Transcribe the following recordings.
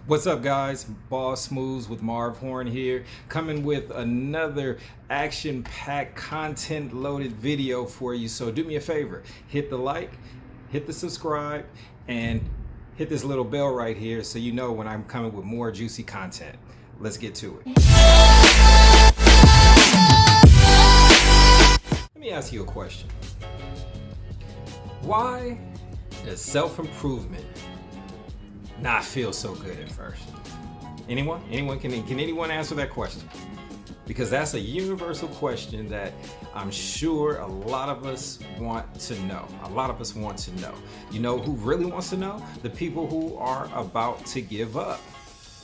What's up, guys? Boss Moves with Marv Horn here, coming with another action-packed, content-loaded video for you. So do me a favor, hit the like, hit the subscribe, and hit this little bell right here so you know when I'm coming with more juicy content. Let's get to it. Let me ask you a question. Why does self-improvement not feel so good at first? Anyone? Can anyone answer that question? Because that's a universal question that I'm sure a lot of us want to know. You know who really wants to know? The people who are about to give up.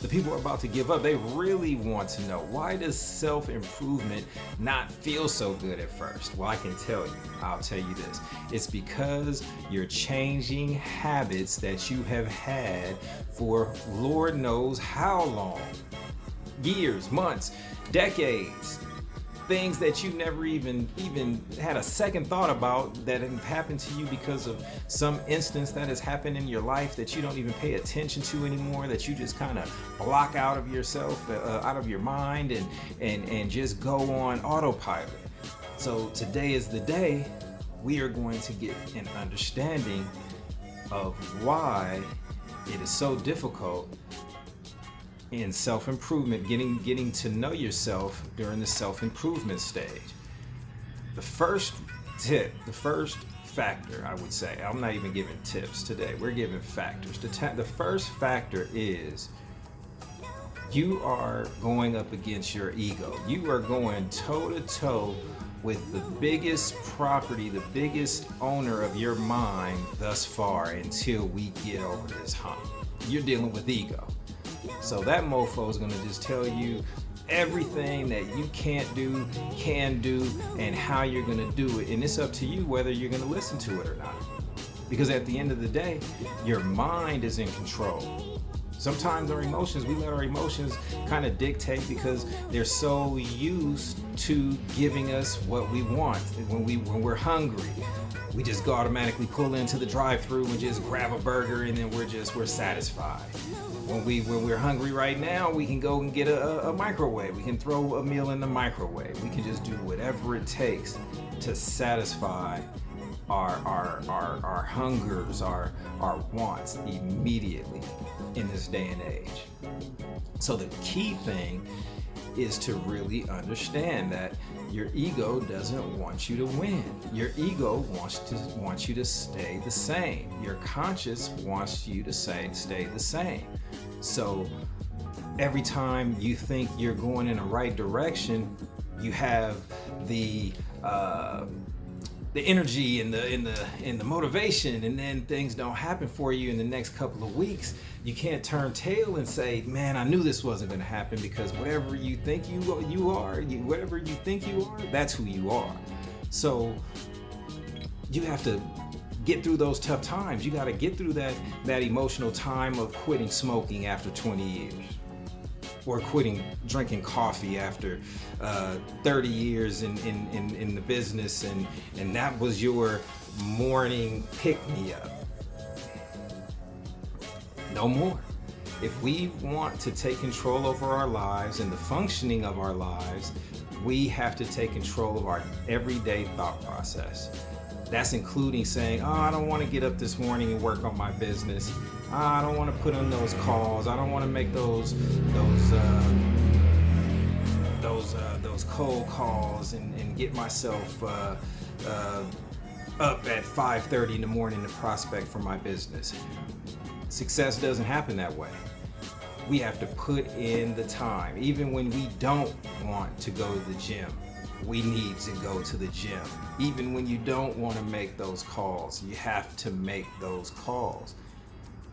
The people who are about to give up, they really want to know, why does self-improvement not feel so good at first? Well, I'll tell you this. It's because you're changing habits that you have had for Lord knows how long. Years, months, decades. Things that you never even had a second thought about that have happened to you because of some instance that has happened in your life that you don't even pay attention to anymore, that you just kind of block out of yourself, out of your mind, and just go on autopilot. So today is the day we are going to get an understanding of why it is so difficult in self-improvement, getting to know yourself during the self-improvement stage. The first tip, the first factor, I would say, I'm not even giving tips today, we're giving factors. The first factor is you are going up against your ego. You are going toe-to-toe with the biggest property, the biggest owner of your mind thus far until we get over this hump. You're dealing with ego. So that mofo is going to just tell you everything that you can't do, can do, and how you're going to do it. And it's up to you whether you're going to listen to it or not. Because at the end of the day, your mind is in control. Sometimes our emotions, we let our emotions kind of dictate because they're so used to giving us what we want. When we're hungry, we just go automatically pull into the drive-thru and just grab a burger, and then we're satisfied. When we're hungry right now, we can go and get a microwave. We can throw a meal in the microwave. We can just do whatever it takes to satisfy our hungers, our wants immediately in this day and age. So the key thing is to really understand that your ego doesn't want you to win. Your ego wants you to stay the same. Your conscious wants you to stay the same. So every time you think you're going in the right direction, you have the energy and the motivation, and then things don't happen for you in the next couple of weeks. You can't turn tail and say, man, I knew this wasn't going to happen, because whatever you think whatever you think you are, that's who you are. So you have to get through those tough times. You got to get through that emotional time of quitting smoking after 20 years. Or quitting drinking coffee after 30 years in the business, and that was your morning pick-me-up. No more. If we want to take control over our lives and the functioning of our lives, we have to take control of our everyday thought process. That's including saying, oh, I don't want to get up this morning and work on my business. I don't want to put on those calls. I don't want to make those cold calls and get myself up at 5:30 in the morning to prospect for my business. Success doesn't happen that way. We have to put in the time. Even when we don't want to go to the gym, we need to go to the gym. Even when you don't want to make those calls, you have to make those calls.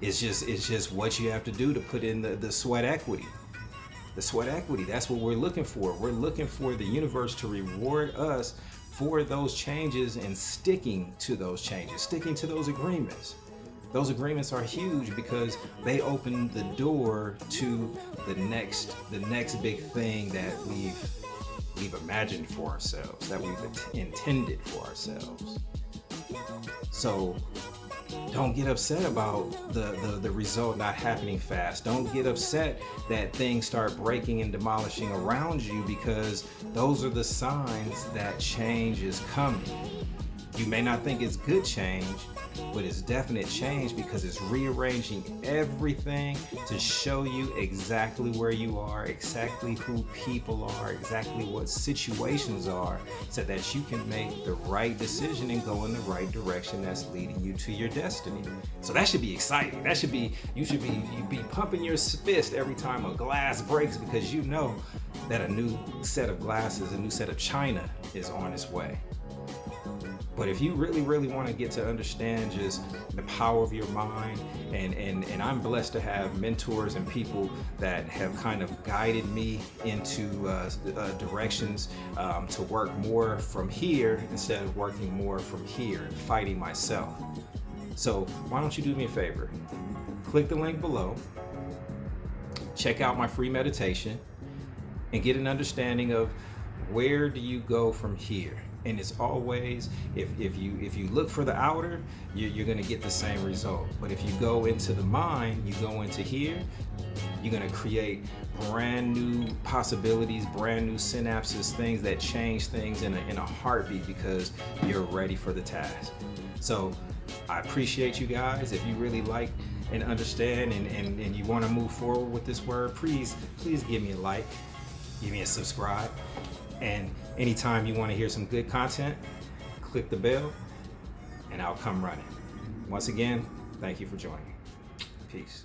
It's just what you have to do to put in the sweat equity. The sweat equity, that's what we're looking for. We're looking for the universe to reward us for those changes and sticking to those changes, sticking to those agreements. Those agreements are huge because they open the door to the next big thing that we've imagined for ourselves, that we've intended for ourselves. So Don't get upset about the result not happening fast. Don't get upset that things start breaking and demolishing around you, because those are the signs that change is coming. You may not think it's good change, but it's definite change, because it's rearranging everything to show you exactly where you are, exactly who people are, exactly what situations are, so that you can make the right decision and go in the right direction that's leading you to your destiny. So that should be exciting. You should be pumping your fist every time a glass breaks, because you know that a new set of glasses, a new set of china is on its way. But if you really, really want to get to understand just the power of your mind, and I'm blessed to have mentors and people that have kind of guided me into directions to work more from here instead of working more from here, fighting myself. So why don't you do me a favor? Click the link below, check out my free meditation, and get an understanding of where do you go from here. And it's always, if you look for the outer, you're going to get the same result. But if you go into the mind, you go into here, you're going to create brand new possibilities, brand new synapses, things that change things in a heartbeat, because you're ready for the task. So I appreciate you guys. If you really like and understand and you want to move forward with this word, please give me a like, give me a subscribe. And anytime you want to hear some good content, click the bell and I'll come running. Once again, thank you for joining. Peace.